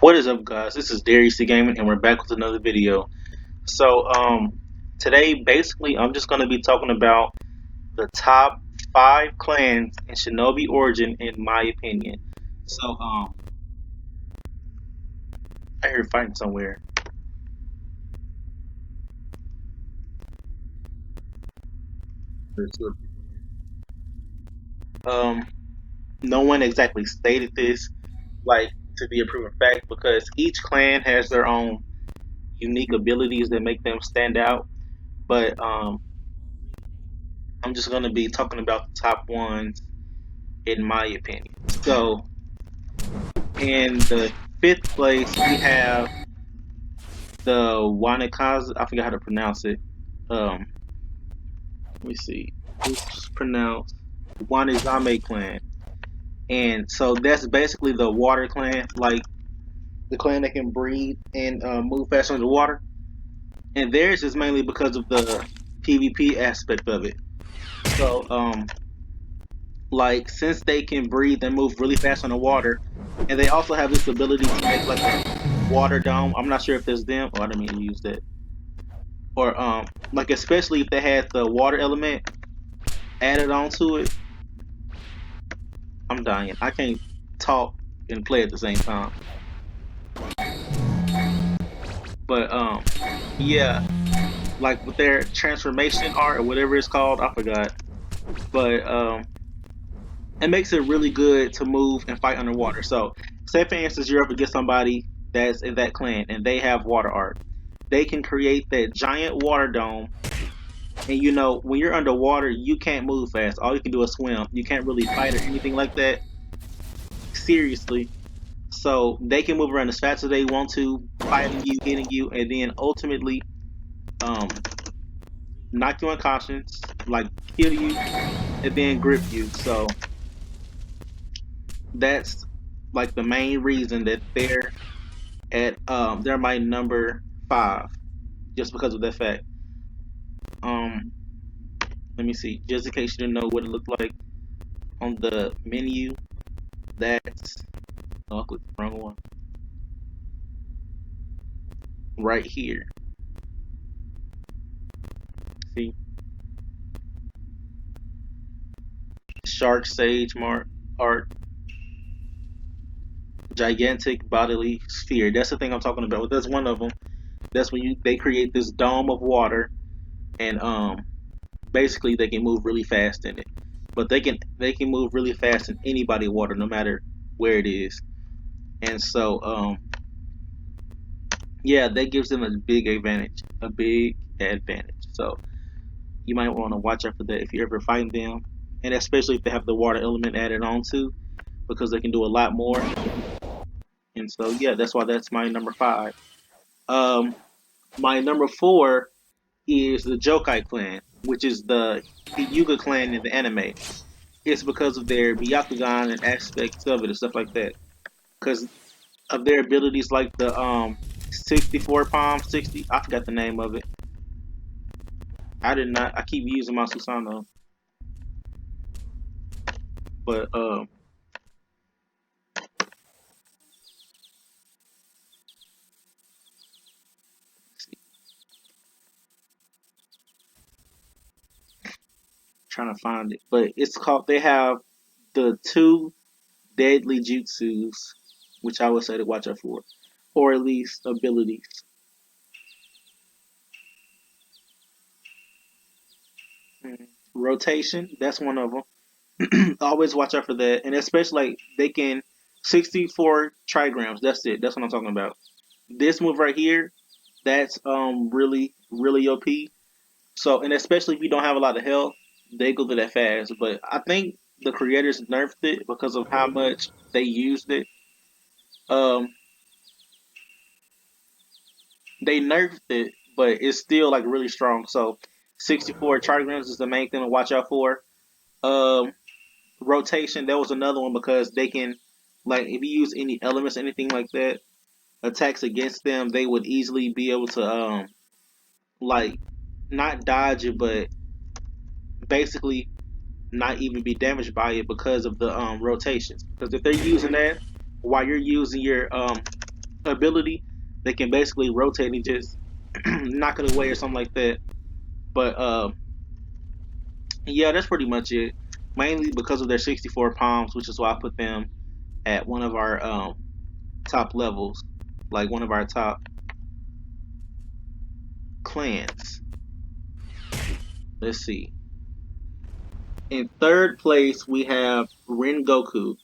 What is up, guys? This is Darius the Gaming, and we're back with another video. So, today, basically, I'm just going to be talking about the top 5 clans in Shinobi Origin, in my opinion. So, I hear fighting somewhere. There's two people here. No one exactly stated this, like, to be a proven fact, because each clan has their own unique abilities that make them stand out. But, I'm just going to be talking about the top ones, in my opinion. So, in the fifth place, we have the Wanakaza. I forgot how to pronounce it. Let me see. It's pronounced Wanizame clan. And so that's basically the water clan, like the clan that can breathe and move faster underwater. And theirs is mainly because of the PvP aspect of it. So, like, since they can breathe and move really fast underwater, and they also have this ability to make like a water dome. I'm not sure if there's them. Oh, I didn't mean to use that. Or like especially if they had the water element added onto it. I'm dying. I can't talk and play at the same time. But yeah, like with their transformation art or whatever it's called, I forgot. But it makes it really good to move and fight underwater. So, say for instance, you're up against somebody that's in that clan and they have water art. They can create that giant water dome, and you know when you're underwater, you can't move fast. All you can do is swim. You can't really fight or anything like that. Seriously. So they can move around as fast as they want to, fighting you, hitting you, and then ultimately um, knock you unconscious, like kill you, and then grip you. So that's like the main reason that they're my number 5, just because of that fact. Um, Let me see, just in case you didn't know what it looked like on the menu. That's I clicked the wrong one. Right here. See, shark sage mark art, gigantic bodily sphere. That's the thing I'm talking about. That's one of them. That's when they create this dome of water, and basically they can move really fast in it. But they can move really fast in any body of water, no matter where it is. And so yeah, that gives them a big advantage. A big advantage. So you might want to watch out for that if you ever find them, and especially if they have the water element added on too, because they can do a lot more. And so yeah, that's why that's my number 5. Um, my number 4 is the Jokai clan, which is the Hyuga clan in the anime. It's because of their Byakugan and aspects of it and stuff like that. Because of their abilities, like the 64 palm 60. I forgot the name of it. I did not. I keep using my Susano, but trying to find it. But it's called. They have the 2 deadly jutsus, which I would say to watch out for, or at least abilities. Rotation, that's one of them. Always watch out for that, and especially like they can 64 trigrams. That's it. That's what I'm talking about. This move right here, that's really OP. So, and especially if you don't have a lot of health, they go through that fast. But I think the creators nerfed it because of how much they used it. Um, they nerfed it, but it's still like really strong. So, 64 trigrams is the main thing to watch out for. Um, Rotation, that was another one because they can, like, if you use any elements, anything like that, attacks against them, they would easily be able to, like, not dodge it, but basically not even be damaged by it because of the rotations. Because if they're using that while you're using your ability, they can basically rotate and just knock it away or something like that. But yeah, that's pretty much it. Mainly because of their 64 palms, which is why I put them at one of our top levels, like one of our top clans. Let's see. In third place, we have Rengoku.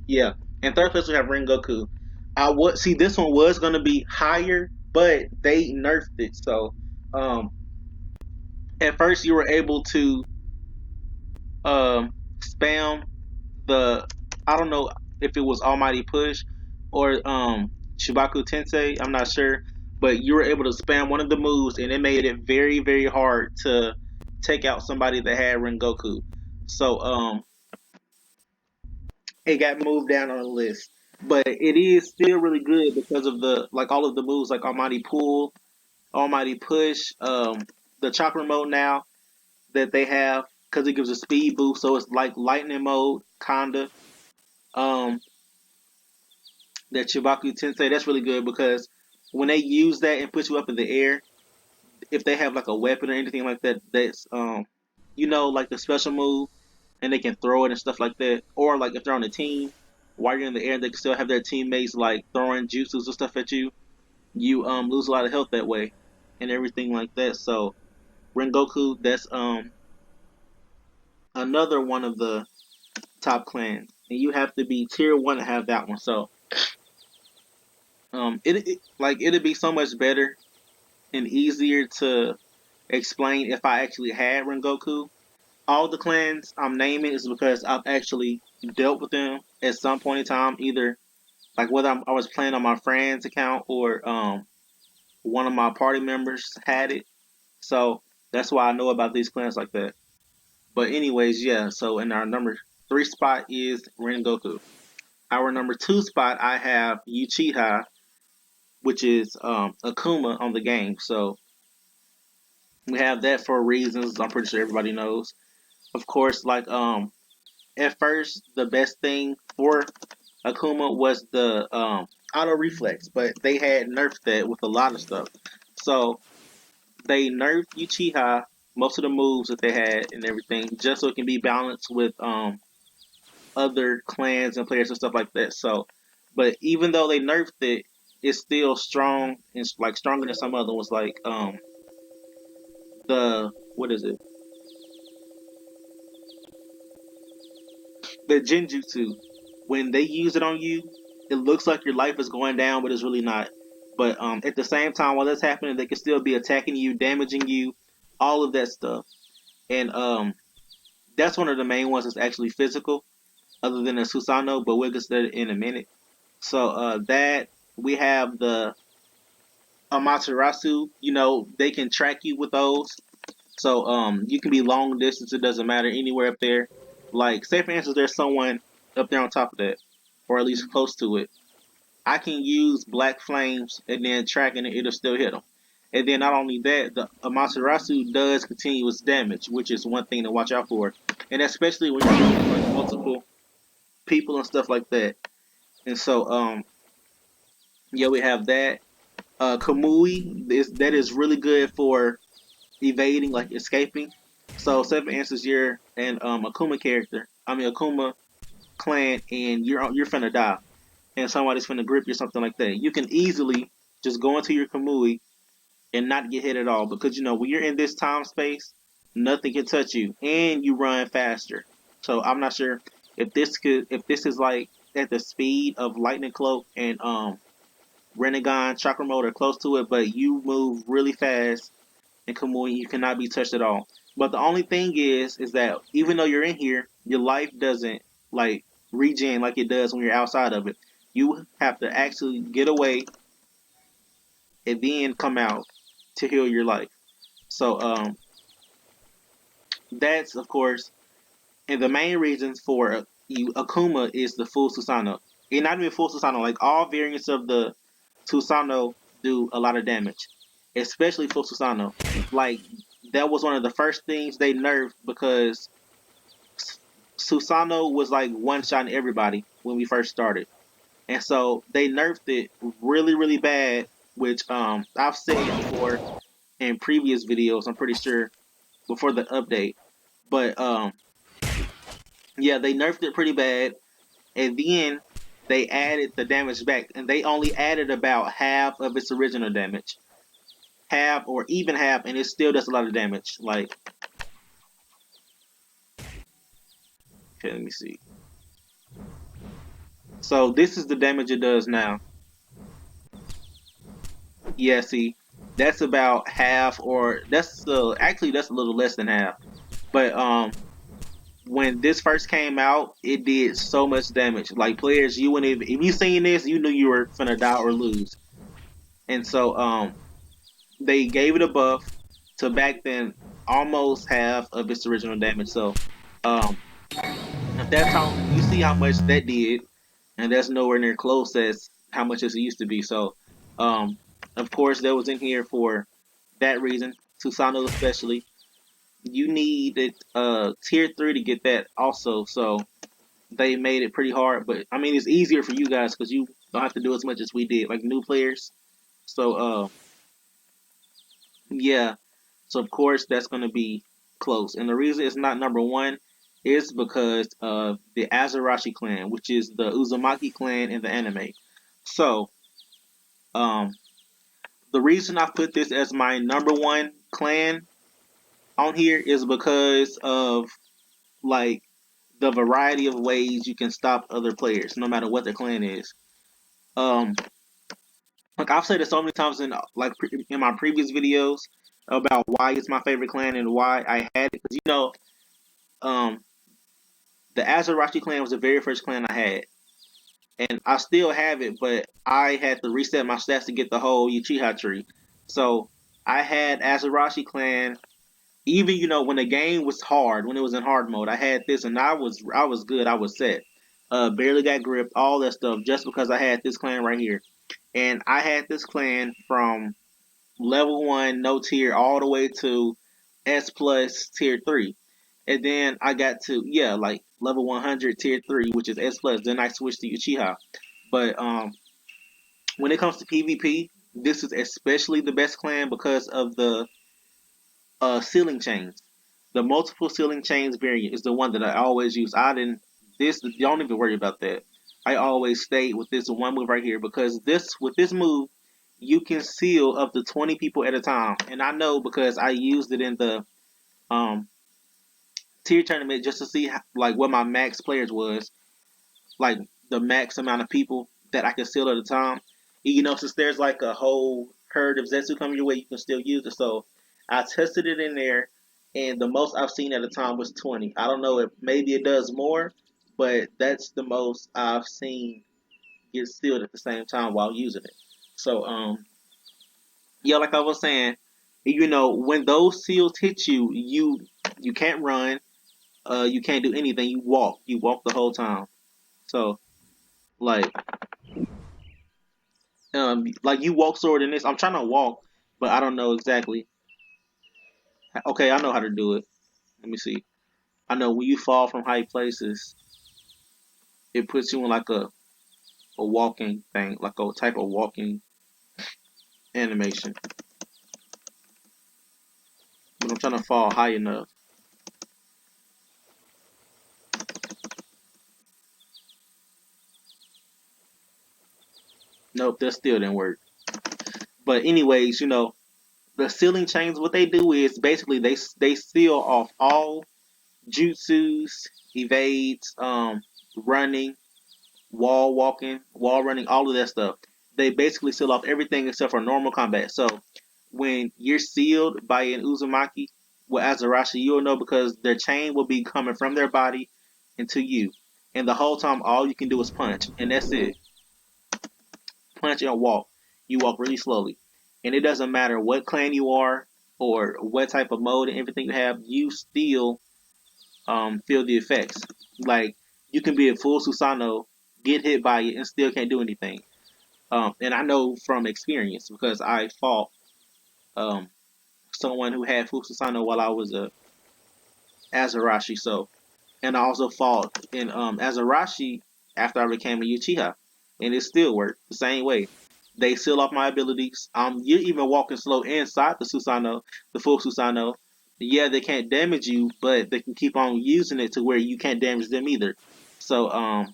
Yeah, in third place we have Rengoku. I would see this one was gonna be higher, but they nerfed it. So, um, at first you were able to spam the I don't know if it was Almighty Push or Shibaku Tensei. I'm not sure, but you were able to spam one of the moves, and it made it very very hard to take out somebody that had Rengoku. So it got moved down on the list. But it is still really good because of the like all of the moves like Almighty Pull, Almighty Push, the chakra mode now that they have because it gives a speed boost, so it's like lightning mode kinda. Um, that Chibaku Tensei, that's really good because when they use that and put you up in the air, if they have like a weapon or anything like that, that's like the special move, and they can throw it and stuff like that, or like if they're on a team, while you're in the air, they can still have their teammates like throwing jutsus and stuff at you. You lose a lot of health that way, and everything like that. So Rengoku, that's another one of the top clans, and you have to be tier one to have that one. So it like it'd be so much better and easier to explain if I actually had Rengoku. All the clans I'm naming is because I've actually dealt with them at some point in time, either like whether I was playing on my friend's account or one of my party members had it. So that's why I know about these clans like that. But anyways, yeah. So in our number three spot is Rengoku. Our number two spot I have Uchiha, which is Akuma on the game. So we have that for reasons I'm pretty sure everybody knows. Of course, like at first the best thing for Akuma was the auto reflex, but they had nerfed that with a lot of stuff. So they nerfed Uchiha most of the moves that they had and everything, just so it can be balanced with other clans and players and stuff like that. So, but even though they nerfed it, it's still strong and like stronger than some other ones, like the what is it? The Genjutsu. When they use it on you, it looks like your life is going down, but it's really not. But at the same time, while that's happening, they can still be attacking you, damaging you, all of that stuff. And that's one of the main ones that's actually physical, other than the Susano. But we'll get to that in a minute. So that we have the Amaterasu. They can track you with those. So you can be long distance. It doesn't matter anywhere up there. Like say for instance, there's someone up there on top of that, or at least close to it. I can use black flames and then tracking it, it'll still hit them. And then not only that, the Amaterasu does continuous damage, which is one thing to watch out for, and especially when you're dealing with like multiple people and stuff like that. And so yeah, we have that. Kamui that is really good for evading, like escaping. So seven answers you're an Akuma character. I mean Akuma clan, and you're finna die, and somebody's finna grip you or something like that. You can easily just go into your Kamui and not get hit at all because when you're in this time space, nothing can touch you, and you run faster. So I'm not sure if this is like at the speed of Lightning Cloak and Renegon Chakra Mode or close to it, but you move really fast and Kamui, you cannot be touched at all. But the only thing is that even though you're in here, your life doesn't like regen like it does when you're outside of it. You have to actually get away and then come out to heal your life. So that's of course, and the main reasons for you Akuma is the full Susano. And not even full Susano, like all variants of the Susano do a lot of damage, especially full Susano. Like that was one of the first things they nerfed because Susano was like one shotting everybody when we first started, and so they nerfed it really really bad. Which I've said before in previous videos. I'm pretty sure before the update, but yeah, they nerfed it pretty bad, and then they added the damage back, and they only added about half of its original damage, half or even half, and it still does a lot of damage. Like, okay, let me see. So this is the damage it does now. Yeah, see, that's about half, or that's actually that's a little less than half. But when this first came out, it did so much damage. Like players, you wouldn't even, if you seen this, you knew you were gonna die or lose. And so they gave it a buff to back then almost half of its original damage. So um, if that's how you see how much that did, and that's nowhere near close as how much as it used to be. So um, of course that was in here for that reason. Susano especially. You needed tier 3 to get that also. So they made it pretty hard, but I mean it's easier for you guys because you don't have to do as much as we did, like new players. So yeah, so of course that's going to be close, and the reason it's not number one is because of the Azarashi clan, which is the Uzumaki clan in the anime. So um, the reason I put this as my number one clan on here is because of like the variety of ways you can stop other players, no matter what their clan is. Um, like I've said it so many times in in my previous videos about why it's my favorite clan and why I had it. Because um, the Azarashi clan was the very first clan I had, and I still have it, but I had to reset my stats to get the whole Uchiha tree. So I had Azarashi clan. Even when the game was hard, when it was in hard mode, I had this, and I was good. I was set. Barely got gripped, all that stuff, just because I had this clan right here, and I had this clan from level 1, no tier, all the way to S plus tier 3. And then I got to, yeah, like level 100 tier 3, which is S plus. Then I switched to Uchiha. But when it comes to PvP, this is especially the best clan because of the ceiling chains. The multiple ceiling chains variant is the one that I always use. I didn't, this, don't even worry about that. I always stay with this one move right here because with this move, you can seal up to 20 people at a time. And I know because I used it in the um, tier tournament just to see like what my max players was, like the max amount of people that I can seal at a time. Since there's like a whole herd of Zetsu coming your way, you can still use it. So I tested it in there, and the most I've seen at a time was 20. I don't know if maybe it does more, but that's the most I've seen get sealed at the same time while using it. So yeah, like I was saying, when those seals hit you, you can't run, you can't do anything. You walk the whole time. So like like you walk sword in this. I'm trying to walk, but I don't know exactly. Okay, I know how to do it. Let me see. I know when you fall from high places, it puts you in like a walking thing, like a type of walking animation. But I'm trying to fall high enough. Nope, that still didn't work. But anyways, the ceiling chains. What they do is basically they seal off all jutsus, evades, running, wall walking, wall running, all of that stuff. They basically seal off everything except for normal combat. So when you're sealed by an Uzumaki with Azarashi, you'll know because their chain will be coming from their body into you. And the whole time, all you can do is punch, and that's it. Punch and walk. You walk really slowly. And it doesn't matter what clan you are or what type of mode and everything you have, you still feel the effects. Like, you can be a full Susano, get hit by it, and still can't do anything. And I know from experience because I fought um, someone who had full Susano while I was a Azarashi. So and I also fought in Azarashi after I became a Uchiha, and it still worked the same way. They seal off my abilities. You're even walking slow inside the Susanoo, the full Susanoo. Yeah, they can't damage you, but they can keep on using it to where you can't damage them either. So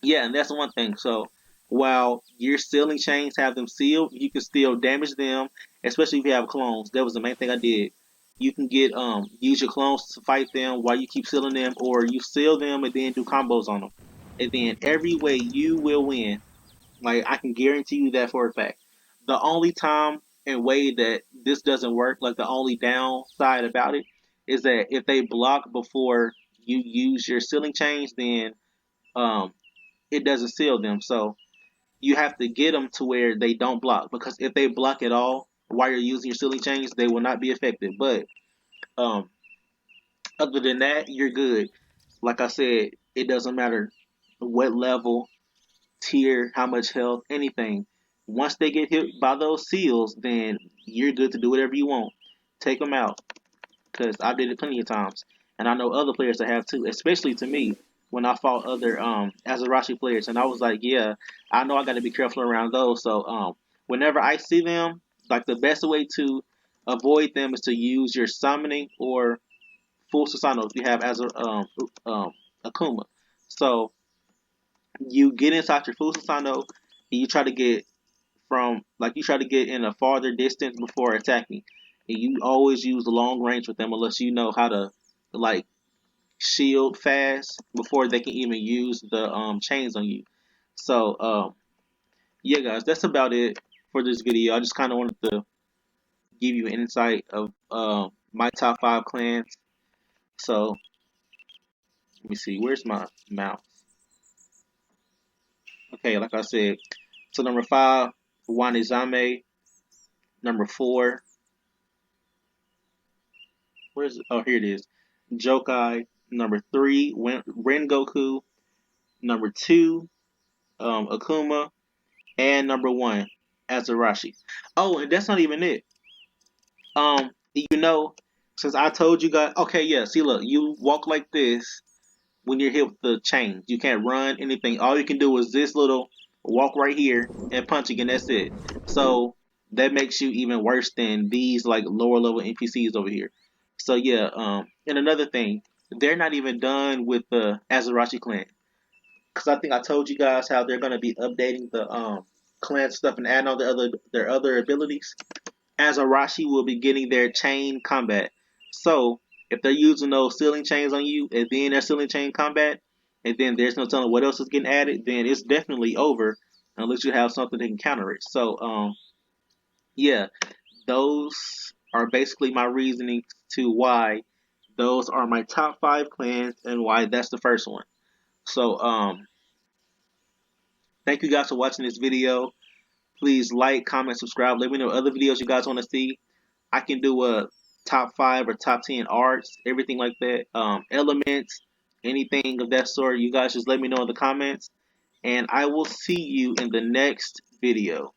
yeah, and that's one thing. So while your sealing chains have them sealed, you can still damage them, especially if you have clones. That was the main thing I did. You can get use your clones to fight them while you keep sealing them, or you seal them and then do combos on them. And then every way you will win. Like I can guarantee you that for a fact. The only time and way that this doesn't work, like the only downside about it, is that if they block before you use your sealing chains, then um it doesn't seal them. So you have to get them to where they don't block. Because if they block at all while you're using your sealing chains, they will not be effective. But um, other than that, you're good. Like I said, it doesn't matter what level, tier, how much health, anything. Once they get hit by those seals, then you're good to do whatever you want. Take them out. Because I did it plenty of times, and I know other players that have too. Especially to me when I fought other Azarashi players, and I was like, yeah, I know I got to be careful around those. So whenever I see them, like the best way to avoid them is to use your summoning or full Susanoo if you have as a Akuma. So you get inside your full Susanoo, and you try to get you try to get in a farther distance before attacking. And you always use the long range with them unless you know how to like shield fast before they can even use the chains on you. So yeah guys, that's about it for this video. I just kinda wanted to give you an insight of my top five clans. So let me see, where's my mouse? Okay, like I said, so number five, Wanizame. Number four, where's oh here it is. Jokai. Number three, Rengoku. Number two, Akuma. And number one, Azarashi. Oh, and that's not even it. You know, since I told you guys, okay, yeah, see, look, you walk like this when you're hit with the chains. You can't run anything. All you can do is this little walk right here and punch again. That's it. So that makes you even worse than these like lower level NPCs over here. So yeah, and another thing, they're not even done with the Azarashi clan because I think I told you guys how they're gonna be updating the clan stuff and adding all their other abilities. Azarashi will be getting their chain combat. So if they're using those sealing chains on you and then they're sealing chain combat, and then there's no telling what else is getting added, then it's definitely over unless you have something that can counter it. So yeah, those are basically my reasoning to why those are my top five clans and why that's the first one. So thank you guys for watching this video. Please like, comment, subscribe. Let me know other videos you guys want to see. I can do a top five or top 10 arts, everything like that. Elements, anything of that sort. You guys just let me know in the comments, and I will see you in the next video.